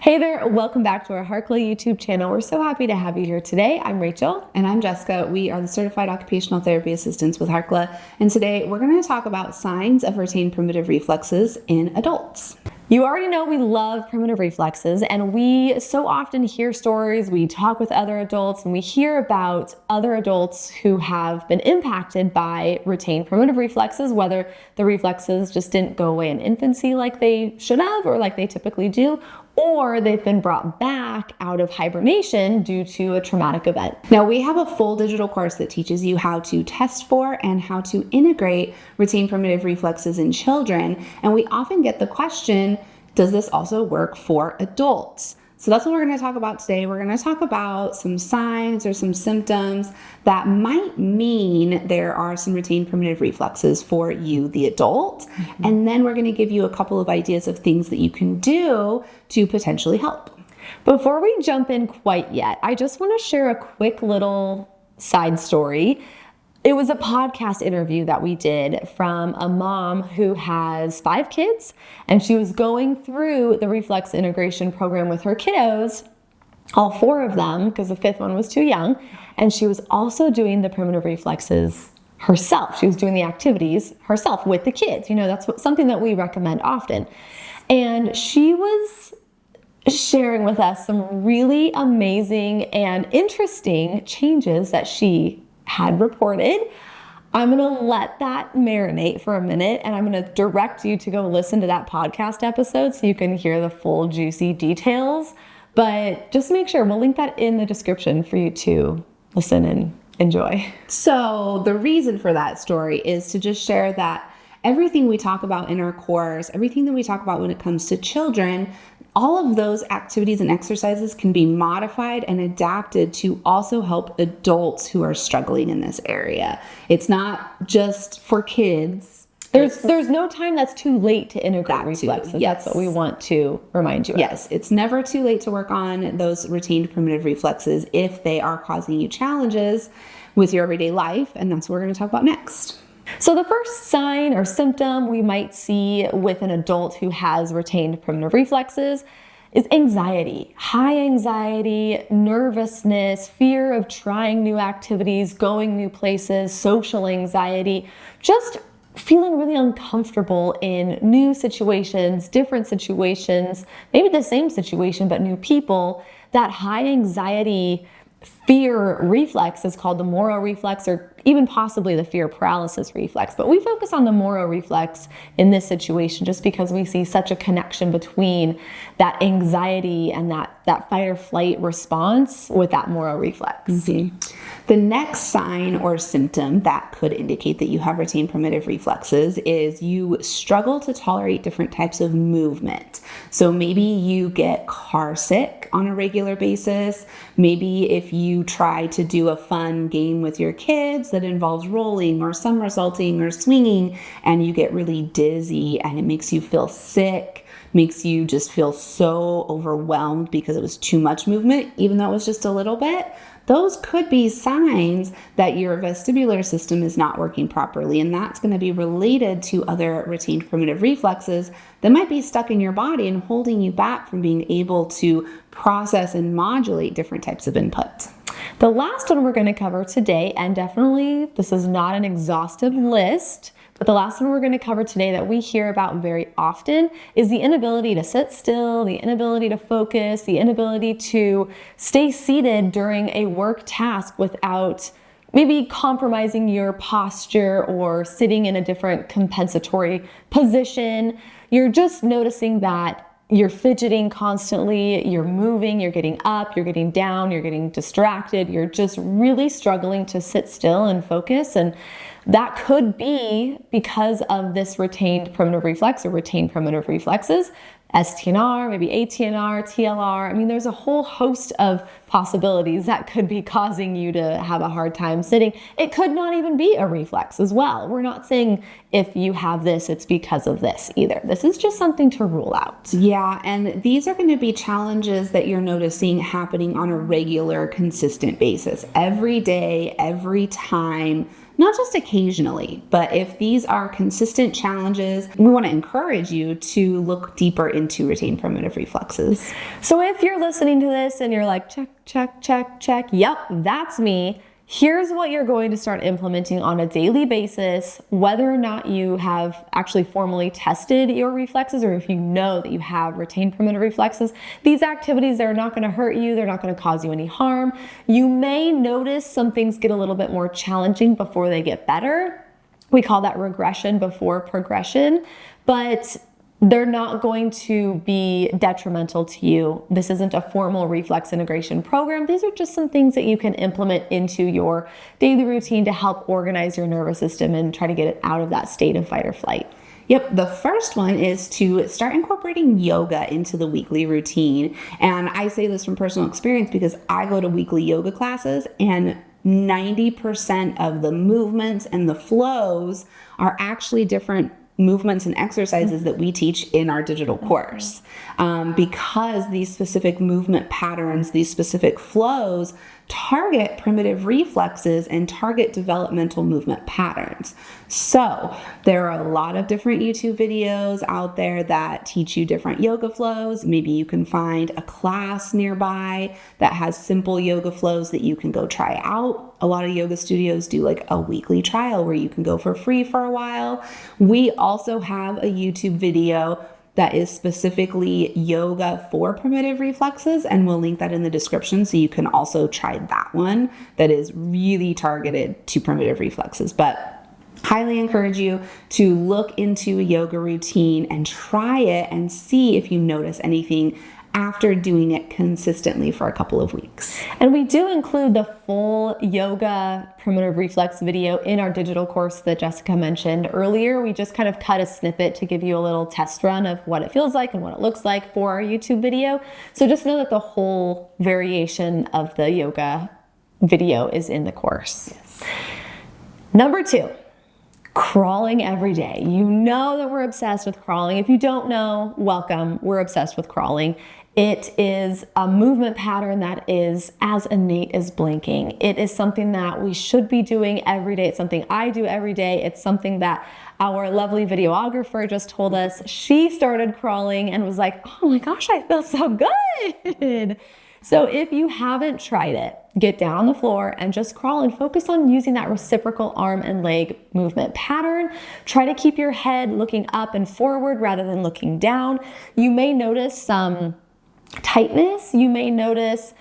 Hey there, welcome back to our Harkla YouTube channel. We're so happy to have you here today. I'm Rachel. And I'm Jessica. We are the Certified Occupational Therapy Assistants with Harkla. And today we're going to talk about signs of retained primitive reflexes in adults. You already know we love primitive reflexes, and we so often hear stories, we talk with other adults, and we hear about other adults who have been impacted by retained primitive reflexes, whether the reflexes just didn't go away in infancy like they should have or like they typically do, or they've been brought back out of hibernation due to a traumatic event. Now, we have a full digital course that teaches you how to test for and how to integrate retained primitive reflexes in children. And we often get the question, does this also work for adults? So that's what we're going to talk about today. We're going to talk about some signs or some symptoms that might mean there are some retained primitive reflexes for you, the adult. Mm-hmm. And then we're going to give you a couple of ideas of things that you can do to potentially help. Before we jump in quite yet, I just want to share a quick little side story. It was a podcast interview that we did from a mom who has 5 kids, and she was going through the reflex integration program with her kiddos, all 4 of them, because the 5th one was too young, and she was also doing the primitive reflexes herself. She was doing the activities herself with the kids. You know, that's something that we recommend often. And she was sharing with us some really amazing and interesting changes that she had reported. I'm going to let that marinate for a minute, and I'm going to direct you to go listen to that podcast episode so you can hear the full juicy details. But just make sure, we'll link that in the description for you to listen and enjoy. So the reason for that story is to just share that everything we talk about in our course, everything that we talk about when it comes to children, all of those activities and exercises can be modified and adapted to also help adults who are struggling in this area. It's not just for kids. There's no time that's too late to integrate reflexes. Yes. That's what we want to remind you of. Yes, it's never too late to work on those retained primitive reflexes if they are causing you challenges with your everyday life, and that's what we're going to talk about next. So the first sign or symptom we might see with an adult who has retained primitive reflexes is anxiety. High anxiety, nervousness, fear of trying new activities, going new places, social anxiety, just feeling really uncomfortable in new situations, different situations, maybe the same situation, but new people. That high anxiety fear reflex is called the Moro reflex, or even possibly the fear paralysis reflex. But we focus on the Moro reflex in this situation just because we see such a connection between that anxiety and that fight or flight response with that Moro reflex. Mm-hmm. The next sign or symptom that could indicate that you have retained primitive reflexes is you struggle to tolerate different types of movement. So maybe you get car sick on a regular basis. Maybe if you try to do a fun game with your kids that involves rolling or somersaulting or swinging, and you get really dizzy and it makes you feel sick, makes you just feel so overwhelmed because it was too much movement, even though it was just a little bit. Those could be signs that your vestibular system is not working properly, and that's going to be related to other retained primitive reflexes that might be stuck in your body and holding you back from being able to process and modulate different types of input. The last one we're going to cover today, and definitely this is not an exhaustive list, but the last one we're going to cover today that we hear about very often is the inability to sit still, the inability to focus, the inability to stay seated during a work task without maybe compromising your posture or sitting in a different compensatory position. You're just noticing that you're fidgeting constantly, you're moving, you're getting up, you're getting down, you're getting distracted, you're just really struggling to sit still and focus. And that could be because of this retained primitive reflex or retained primitive reflexes, STNR, maybe ATNR, TLR. I mean, there's a whole host of possibilities that could be causing you to have a hard time sitting. It could not even be a reflex as well. We're not saying if you have this, it's because of this either. This is just something to rule out. Yeah, and these are going to be challenges that you're noticing happening on a regular, consistent basis. Every day, every time not just occasionally, but if these are consistent challenges, we want to encourage you to look deeper into retained primitive reflexes. So if you're listening to this and you're like, check, check, check, check, yep, that's me. Here's what you're going to start implementing on a daily basis, whether or not you have actually formally tested your reflexes or if you know that you have retained primitive reflexes. These activities, they're not going to hurt you. They're not going to cause you any harm. You may notice some things get a little bit more challenging before they get better. We call that regression before progression, but they're not going to be detrimental to you. This isn't a formal reflex integration program. These are just some things that you can implement into your daily routine to help organize your nervous system and try to get it out of that state of fight or flight. Yep, the first one is to start incorporating yoga into the weekly routine. And I say this from personal experience because I go to weekly yoga classes and 90% of the movements and the flows are actually different movements and exercises that we teach in our digital course. Because these specific movement patterns, these specific flows target primitive reflexes and target developmental movement patterns. So there are a lot of different YouTube videos out there that teach you different yoga flows. Maybe you can find a class nearby that has simple yoga flows that you can go try out. A lot of yoga studios do like a weekly trial where you can go for free for a while. We also have a YouTube video that is specifically yoga for primitive reflexes, and we'll link that in the description so you can also try that one that is really targeted to primitive reflexes. But highly encourage you to look into a yoga routine and try it and see if you notice anything after doing it consistently for a couple of weeks. And we do include the full yoga primitive reflex video in our digital course that Jessica mentioned earlier. We just kind of cut a snippet to give you a little test run of what it feels like and what it looks like for our YouTube video. So just know that the whole variation of the yoga video is in the course. Yes. Number 2. Crawling every day. You know that we're obsessed with crawling. If you don't know, welcome. We're obsessed with crawling. It is a movement pattern that is as innate as blinking. It is something that we should be doing every day. It's something I do every day. It's something that our lovely videographer just told us. She started crawling and was like, oh my gosh, I feel so good. So if you haven't tried it, get down on the floor and just crawl and focus on using that reciprocal arm and leg movement pattern. Try to keep your head looking up and forward rather than looking down. You may notice some tightness. You may notice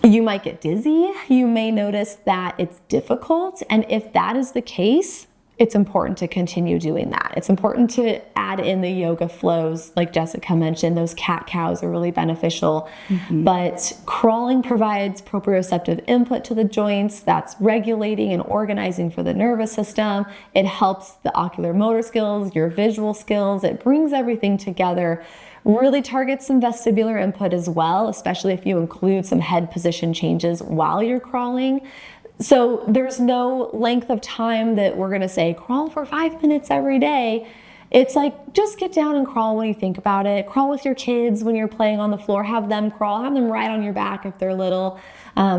you might get dizzy. You may notice that it's difficult. And if that is the case, it's important to continue doing that. It's important to add in the yoga flows, like Jessica mentioned. Those cat-cows are really beneficial. But crawling provides proprioceptive input to the joints. That's regulating and organizing for the nervous system. It helps the ocular motor skills, your visual skills. It brings everything together. Really targets some vestibular input as well, especially if you include some head position changes while you're crawling. So there's no length of time that we're going to say crawl for 5 minutes every day. It's like, just get down and crawl when you think about it. Crawl with your kids when you're playing on the floor. Have them crawl. Have them ride on your back if they're little.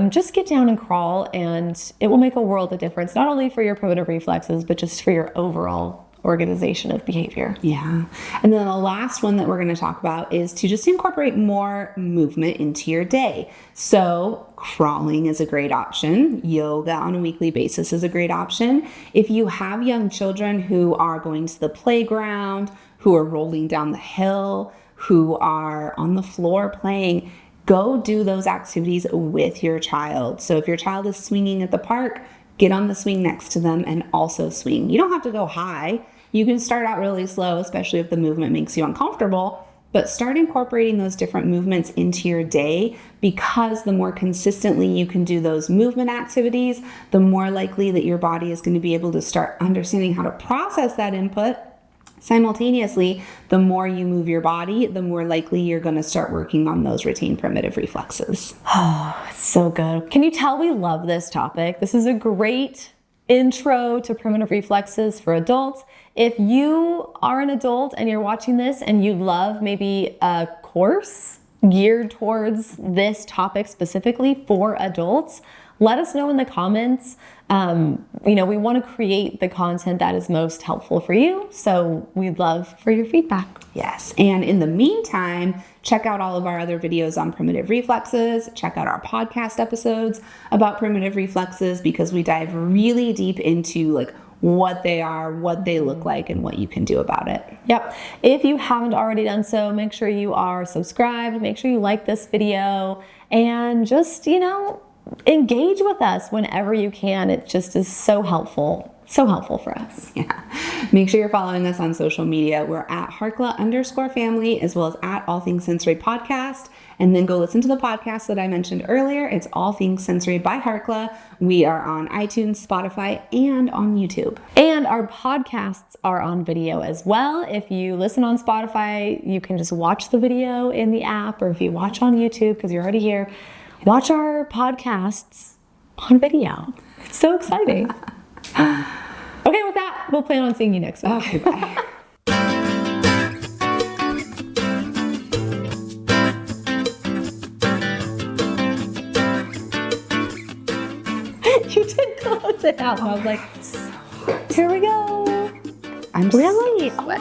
Just get down and crawl, and it will make a world of difference, not only for your primitive reflexes, but just for your overall organization of behavior. Yeah. And then the last one that we're going to talk about is to just incorporate more movement into your day. So crawling is a great option. Yoga on a weekly basis is a great option. If you have young children who are going to the playground, who are rolling down the hill, who are on the floor playing, go do those activities with your child. So if your child is swinging at the park, get on the swing next to them and also swing. You don't have to go high. You can start out really slow, especially if the movement makes you uncomfortable, but start incorporating those different movements into your day, because the more consistently you can do those movement activities, the more likely that your body is going to be able to start understanding how to process that input. Simultaneously, the more you move your body, the more likely you're going to start working on those retained primitive reflexes. Oh, it's so good. Can you tell we love this topic? This is a great intro to primitive reflexes for adults. If you are an adult and you're watching this and you love maybe a course geared towards this topic specifically for adults, let us know in the comments. We want to create the content that is most helpful for you. So we'd love for your feedback. Yes. And in the meantime, check out all of our other videos on primitive reflexes. Check out our podcast episodes about primitive reflexes, because we dive really deep into like what they are, what they look like, and what you can do about it. Yep. If you haven't already done so, make sure you are subscribed. Make sure you like this video, and just, engage with us whenever you can. It just is so helpful for us. Yeah. Make sure you're following us on social media. We're at Harkla_family, as well as at All Things Sensory Podcast. And then go listen to the podcast that I mentioned earlier. It's All Things Sensory by Harkla. We are on iTunes, Spotify, and on YouTube. And our podcasts are on video as well. If you listen on Spotify, you can just watch the video in the app, or if you watch on YouTube, because you're already here, watch our podcasts on video. It's so exciting. Okay, with that, we'll plan on seeing you next week. Okay, bye. You did close it out. I was like, here we go. I'm really? So